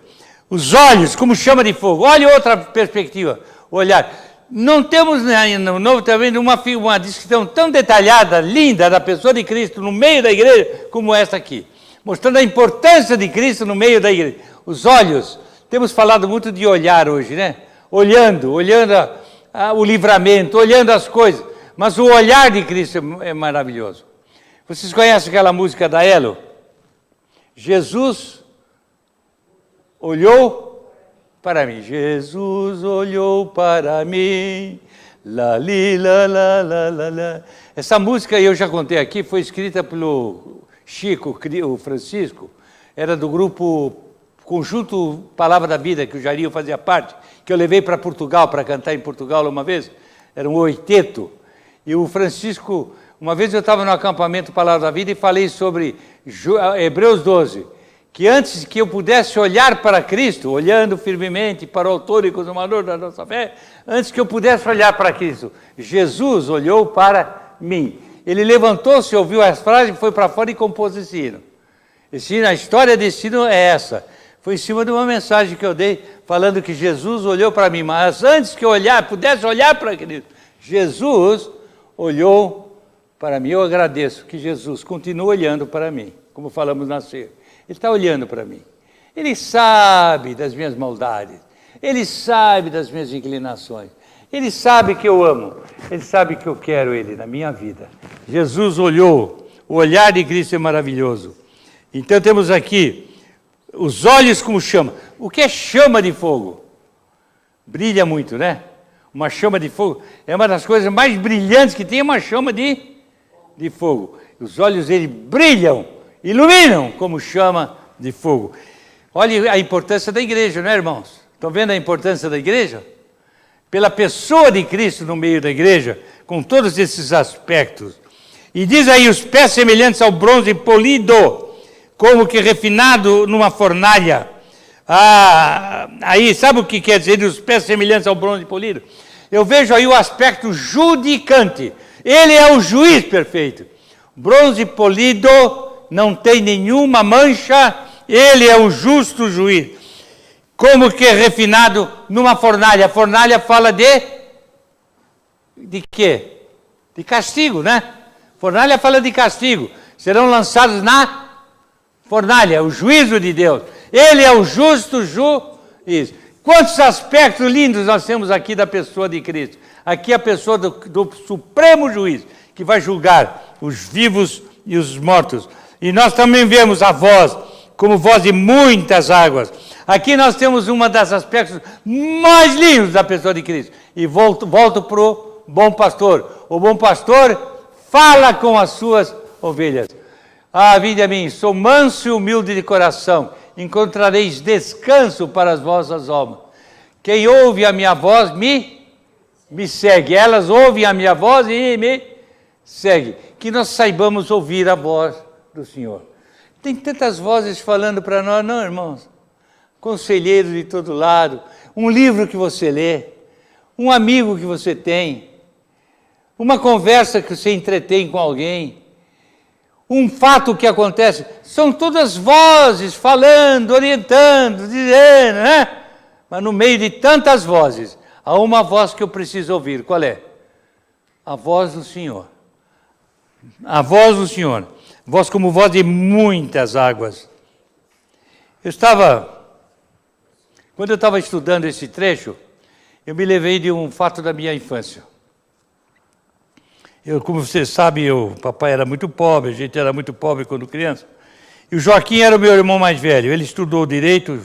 Os olhos, como chama de fogo. Olha outra perspectiva. Olhar. Não temos no Novo Testamento uma descrição tão detalhada, linda, da pessoa de Cristo no meio da igreja, como esta aqui. Mostrando a importância de Cristo no meio da igreja. Os olhos. Temos falado muito de olhar hoje, né? Olhando o livramento, olhando as coisas. Mas o olhar de Cristo é maravilhoso. Vocês conhecem aquela música da Elo? Jesus olhou para mim. Jesus olhou para mim. La, li, la, la, la, la, la. Essa música, eu já contei aqui, foi escrita pelo Chico, o Francisco. Era do grupo Conjunto Palavra da Vida, que o Jairinho fazia parte, que eu levei para Portugal, para cantar em Portugal uma vez. Era um oiteto. E o Francisco, uma vez eu estava no acampamento Palavra da Vida e falei sobre Hebreus 12, que antes que eu pudesse olhar para Cristo, olhando firmemente para o autor e consumador da nossa fé, antes que eu pudesse olhar para Cristo, Jesus olhou para mim. Ele levantou-se, ouviu as frases, foi para fora e compôs esse hino. A história desse hino é essa. Foi em cima de uma mensagem que eu dei, falando que Jesus olhou para mim, mas antes que eu pudesse olhar para Cristo, Jesus olhou para mim. Eu agradeço que Jesus continua olhando para mim, como falamos na ceia. Ele está olhando para mim. Ele sabe das minhas maldades. Ele sabe das minhas inclinações. Ele sabe que eu amo. Ele sabe que eu quero Ele na minha vida. Jesus olhou. O olhar de Cristo é maravilhoso. Então temos aqui os olhos como chama. O que é chama de fogo? Brilha muito, né? Uma chama de fogo é uma das coisas mais brilhantes que tem, uma chama de fogo. Os olhos dele brilham, iluminam como chama de fogo. Olha a importância da igreja, não é, irmãos? Estão vendo a importância da igreja? Pela pessoa de Cristo no meio da igreja, com todos esses aspectos. E diz aí, os pés semelhantes ao bronze polido, como que refinado numa fornalha. Aí, sabe o que quer dizer? Os pés semelhantes ao bronze polido? Eu vejo aí o aspecto judicante. Ele é o juiz perfeito. Bronze polido não tem nenhuma mancha, ele é o justo juiz. Como que refinado numa fornalha. A fornalha fala de quê? De castigo, né? Fornalha fala de castigo. Serão lançados na fornalha, o juízo de Deus. Ele é o justo juiz. Quantos aspectos lindos nós temos aqui da pessoa de Cristo. Aqui a pessoa do supremo juiz, que vai julgar os vivos e os mortos. E nós também vemos a voz, como voz de muitas águas. Aqui nós temos um dos aspectos mais lindos da pessoa de Cristo. E volto para o bom pastor. O bom pastor fala com as suas ovelhas. Vinde a mim, sou manso e humilde de coração, encontrareis descanso para as vossas almas. Quem ouve a minha voz me segue. Elas ouvem a minha voz e me seguem. Que nós saibamos ouvir a voz do Senhor. Tem tantas vozes falando para nós, não, irmãos? Conselheiros de todo lado, um livro que você lê, um amigo que você tem, uma conversa que você entretém com alguém, um fato que acontece, são todas vozes falando, orientando, dizendo, né? Mas no meio de tantas vozes, há uma voz que eu preciso ouvir. Qual é? A voz do Senhor. A voz do Senhor. Voz como voz de muitas águas. Quando eu estava estudando esse trecho, eu me lembrei de um fato da minha infância. Como você sabe, papai era muito pobre, a gente era muito pobre quando criança. E o Joaquim era o meu irmão mais velho. Ele estudou direito,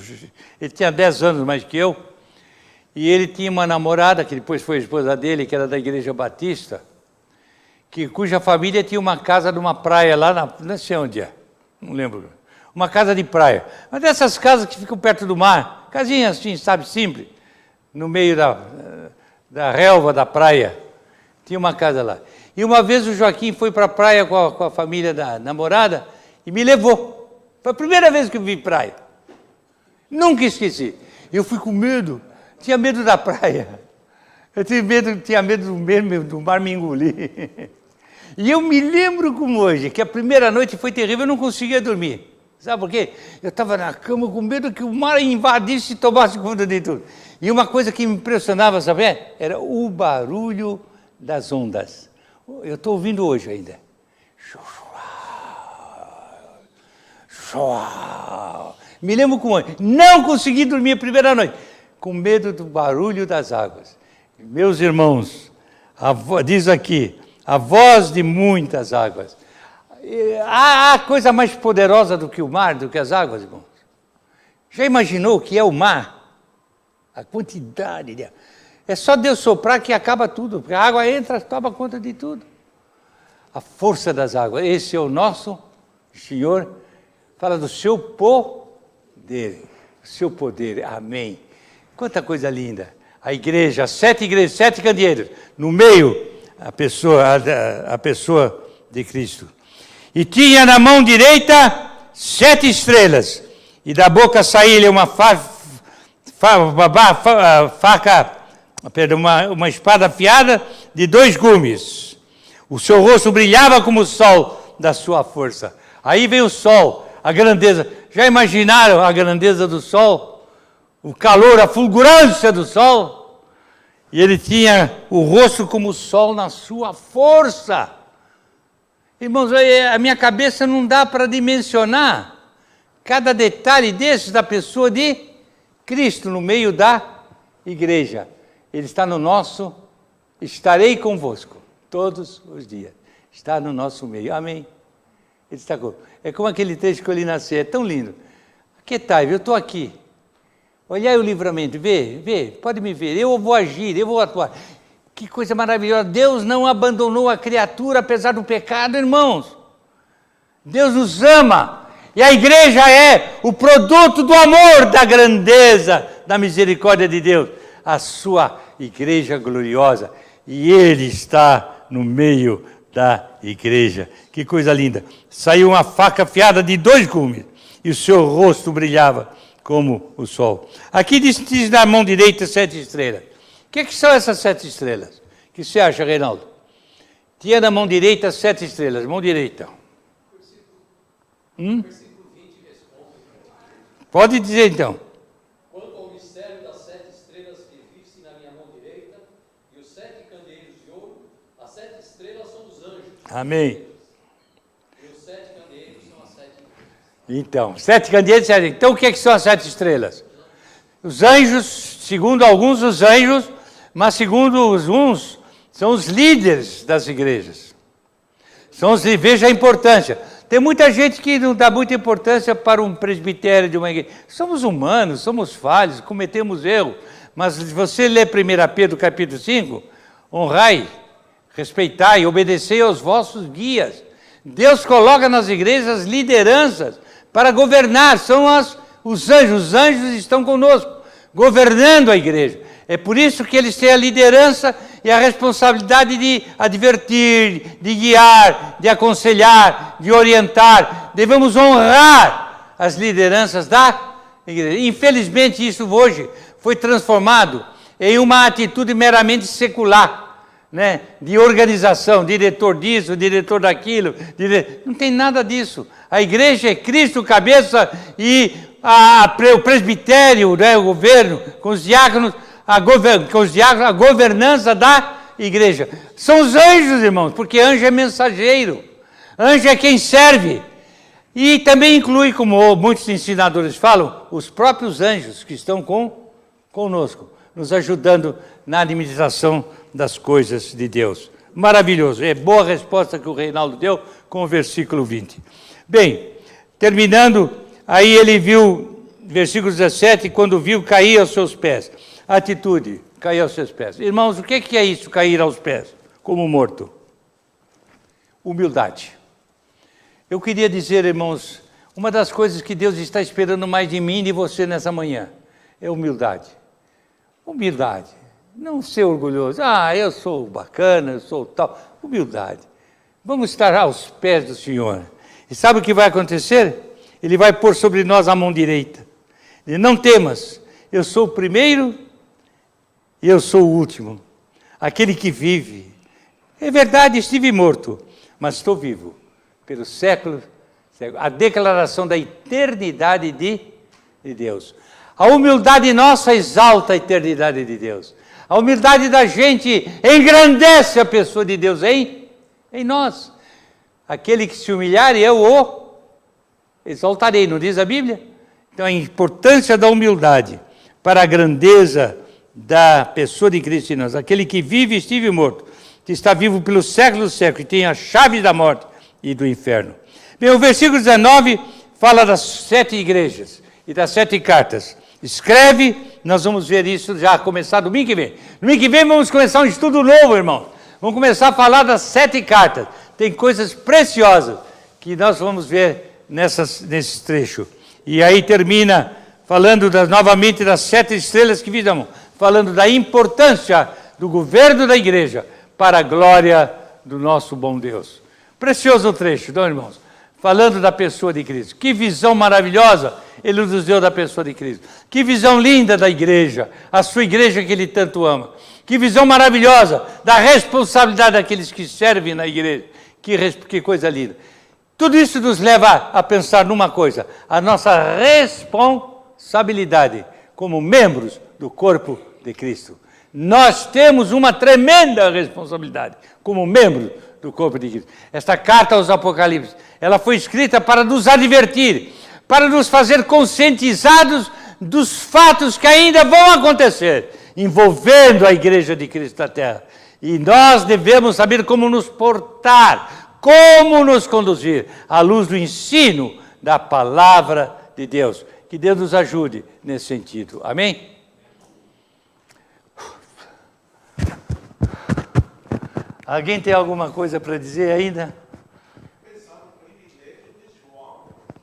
ele tinha 10 anos mais que eu. E ele tinha uma namorada, que depois foi a esposa dele, que era da Igreja Batista, cuja família tinha uma casa numa praia lá, não sei onde é, não lembro. Uma casa de praia. Mas dessas casas que ficam perto do mar, casinhas assim, sabe, simples, no meio da relva da praia. Tinha uma casa lá. E uma vez o Joaquim foi para a praia com a família da namorada e me levou. Foi a primeira vez que eu vi praia. Nunca esqueci. Eu fui com medo. Tinha medo da praia. Eu tinha medo do mar me engolir. E eu me lembro como hoje, que a primeira noite foi terrível, eu não conseguia dormir. Sabe por quê? Eu estava na cama com medo que o mar invadisse e tomasse conta de tudo. E uma coisa que me impressionava, sabe? Era o barulho das ondas. Eu estou ouvindo hoje ainda. Me lembro como hoje. Não consegui dormir a primeira noite, com medo do barulho das águas. Meus irmãos, diz aqui, a voz de muitas águas. Há coisa mais poderosa do que o mar, do que as águas, irmãos? Já imaginou o que é o mar? A quantidade de... É só Deus soprar que acaba tudo, porque a água entra, toma conta de tudo. A força das águas, esse é o nosso Senhor, fala do seu poder, amém. Quanta coisa linda. A igreja, 7 igrejas, 7 candeeiros, no meio, a pessoa de Cristo. E tinha na mão direita 7 estrelas, e da boca saía-lhe uma uma espada afiada de 2 gumes. O seu rosto brilhava como o sol da sua força. Aí vem o sol, a grandeza. Já imaginaram a grandeza do sol? O calor, a fulgurância do sol? E ele tinha o rosto como o sol na sua força. Irmãos, a minha cabeça não dá para dimensionar cada detalhe desses da pessoa de Cristo no meio da igreja. Ele está no nosso, estarei convosco todos os dias. Está no nosso meio, amém. Ele está conosco. É como aquele trecho que eu li nascer, é tão lindo. Que tal? Eu estou aqui. Olhai o livramento, vê, pode me ver, eu vou agir, eu vou atuar. Que coisa maravilhosa, Deus não abandonou a criatura apesar do pecado, irmãos. Deus nos ama, e a igreja é o produto do amor, da grandeza, da misericórdia de Deus. A sua igreja gloriosa, e Ele está no meio da igreja. Que coisa linda. Saiu uma faca afiada de 2 gumes e o seu rosto brilhava como o sol. Aqui diz na mão direita 7 estrelas. O que são essas 7 estrelas? O que você acha, Reinaldo? Tinha na mão direita 7 estrelas. Mão direita. Pode dizer então. Quanto ao mistério das 7 estrelas que viste na minha mão direita e os 7 candeeiros de ouro, as 7 estrelas são os anjos. Amém. E os 7 candeeiros são as 7 igrejas. Então, 7 candeeiros. Então, o que são as 7 estrelas? Os anjos, segundo alguns, os anjos, mas segundo uns, são os líderes das igrejas. Veja a importância. Tem muita gente que não dá muita importância para um presbitério de uma igreja. Somos humanos, somos falhos, cometemos erro. Mas se você ler 1 Pedro capítulo 5, honrai, respeitai e obedecei aos vossos guias. Deus coloca nas igrejas as lideranças para governar. São os anjos. Os anjos estão conosco, governando a igreja. É por isso que eles têm a liderança e a responsabilidade de advertir, de guiar, de aconselhar, de orientar. Devemos honrar as lideranças da igreja. Infelizmente, isso hoje foi transformado em uma atitude meramente secular, né? De organização, diretor disso, diretor daquilo. Não tem nada disso. A igreja é Cristo, cabeça, e o presbitério, né? O governo, com os diáconos, a governança da igreja. São os anjos, irmãos, porque anjo é mensageiro. Anjo é quem serve. E também inclui, como muitos ensinadores falam, os próprios anjos que estão conosco, nos ajudando na administração das coisas de Deus. Maravilhoso. É boa a resposta que o Reinaldo deu com o versículo 20. Bem, terminando, aí ele viu, versículo 17, quando viu, cair aos seus pés. Atitude, cair aos seus pés. Irmãos, o que é isso, cair aos pés, como morto? Humildade. Eu queria dizer, irmãos, uma das coisas que Deus está esperando mais de mim e de você nessa manhã, é humildade. Humildade. Não ser orgulhoso. Eu sou bacana, eu sou tal. Humildade. Vamos estar aos pés do Senhor. E sabe o que vai acontecer? Ele vai pôr sobre nós a mão direita. E não temas, eu sou o primeiro e eu sou o último. Aquele que vive. É verdade, estive morto, mas estou vivo. Pelos séculos, a declaração da eternidade de Deus. A humildade nossa exalta a eternidade de Deus. A humildade da gente engrandece a pessoa de Deus em nós. Aquele que se humilhar, eu o exaltarei, não diz a Bíblia? Então a importância da humildade para a grandeza da pessoa de Cristo em nós. Aquele que vive e estive morto, que está vivo pelos séculos dos séculos, e tem a chave da morte e do inferno. Bem, o versículo 19 fala das 7 igrejas e das 7 cartas. Escreve, nós vamos ver isso já começar domingo que vem. Domingo que vem vamos começar um estudo novo, irmão. Vamos começar a falar das 7 cartas. Tem coisas preciosas que nós vamos ver nesse trecho. E aí termina falando novamente das 7 estrelas que visamos, falando da importância do governo da igreja para a glória do nosso bom Deus. Precioso trecho, não, irmãos? Falando da pessoa de Cristo. Que visão maravilhosa Ele nos deu da pessoa de Cristo. Que visão linda da igreja, a sua igreja que Ele tanto ama. Que visão maravilhosa da responsabilidade daqueles que servem na igreja. Que coisa linda. Tudo isso nos leva a pensar numa coisa, a nossa responsabilidade como membros do corpo de Cristo. Nós temos uma tremenda responsabilidade como membros do corpo de Cristo. Esta carta aos Apocalipse, ela foi escrita para nos advertir, para nos fazer conscientizados dos fatos que ainda vão acontecer, envolvendo a igreja de Cristo na terra. E nós devemos saber como nos portar, como nos conduzir à luz do ensino da palavra de Deus. Que Deus nos ajude nesse sentido. Amém? Alguém tem alguma coisa para dizer ainda?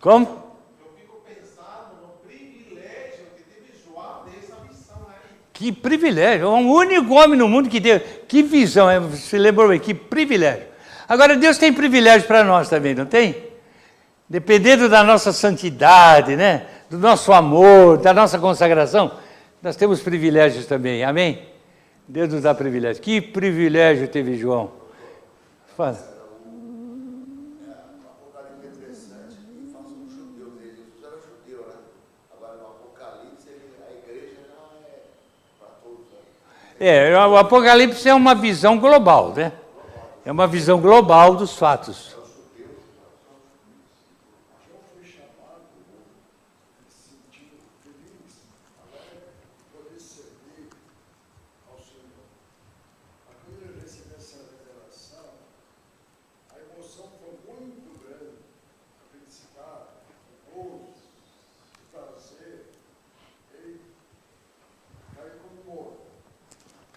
Como? Eu fico pensando no privilégio que teve João dessa missão aí. Que privilégio, é um único homem no mundo que teve. Que visão, você lembrou bem, que privilégio. Agora, Deus tem privilégio para nós também, não tem? Dependendo da nossa santidade, né? Do nosso amor, da nossa consagração, nós temos privilégios também, amém? Deus nos dá privilégio. Que privilégio teve João? Fala. O Apocalipse é uma visão global, né? É uma visão global dos fatos.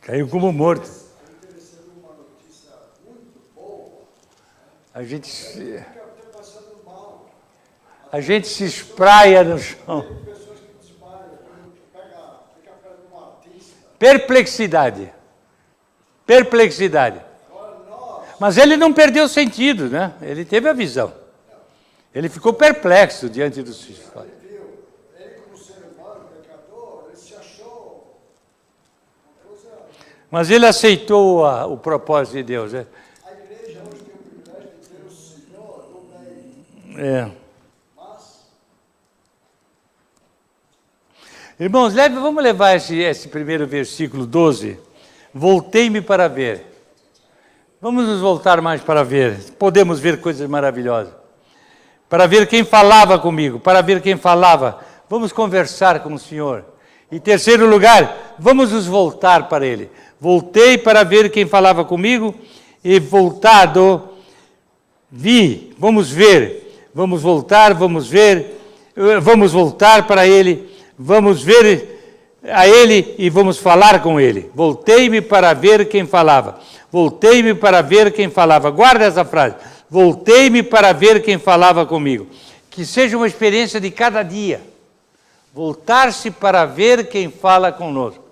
Caiu como morto. A gente se espraia no chão. Perplexidade. Perplexidade. Mas ele não perdeu o sentido, né? Ele teve a visão. Ele ficou perplexo diante dos filhos. Mas ele aceitou o propósito de Deus, né? A igreja hoje tem o privilégio de ter o Senhor no meio. Irmãos, vamos levar esse primeiro versículo 12. Voltei-me para ver. Vamos nos voltar mais para ver. Podemos ver coisas maravilhosas. Para ver quem falava comigo, para ver quem falava. Vamos conversar com o Senhor. Em terceiro lugar, vamos nos voltar para Ele. Voltei para ver quem falava comigo e voltado, vi, vamos ver, vamos voltar, vamos ver, vamos voltar para Ele, vamos ver a Ele e vamos falar com Ele. Voltei-me para ver quem falava. Voltei-me para ver quem falava. Guarda essa frase. Voltei-me para ver quem falava comigo. Que seja uma experiência de cada dia. Voltar-se para ver quem fala conosco.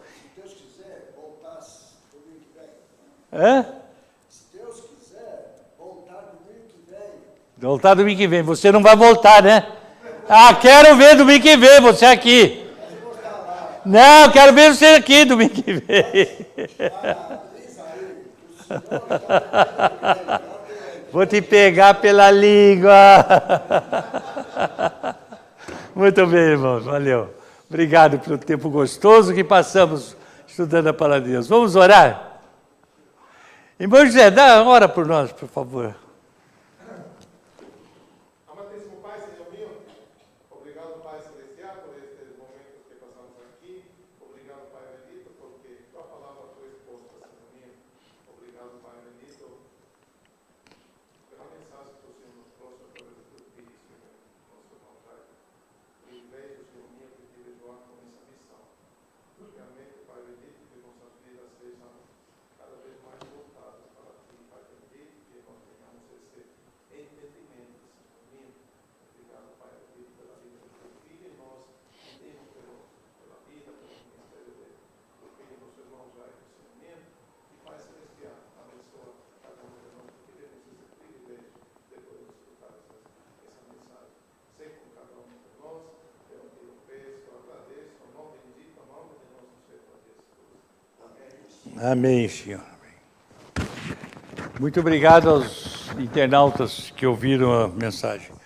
Se Deus quiser, voltar domingo que vem. Voltar domingo que vem. Você não vai voltar, né? Ah, quero ver domingo que vem, você aqui. Não, quero ver você aqui domingo que vem. Vou te pegar pela língua. Muito bem, irmãos. Valeu. Obrigado pelo tempo gostoso que passamos estudando a palavra de Deus. Vamos orar? Irmão José, dá uma hora por nós, por favor. Amantíssimo Pai, Senhor mío, obrigado, Pai Celestial, por estes momentos que passamos aqui. Obrigado, Pai bendito, porque tua palavra foi exposta, Senhor mío. Obrigado, Pai bendito, pela mensagem que o Senhor nos trouxe através do teu Filho, Senhor, nosso irmão Pai. Privilégio, Senhor mío, que tive João com essa missão. Realmente, Pai bendito, que nossas vidas sejam cada vez mais voltadas para ti, Pai bendito, que nós tenhamos esse entendimento, Senhor mío. Obrigado, Pai bendito, pela vida do teu Filho e nós entendemos pela vida, pelo ministério do Filho, nosso irmão Jair, Senhor mío. E Pai Celestial, abençoa cada um de nós que tivemos esse privilégio de poder escutar essa mensagem. Sei com cada um de nós, eu te peço, eu agradeço, ao nome bendito, ao nome de nosso Senhor Jesus. Amém. Amém, Senhor. Muito obrigado aos internautas que ouviram a mensagem.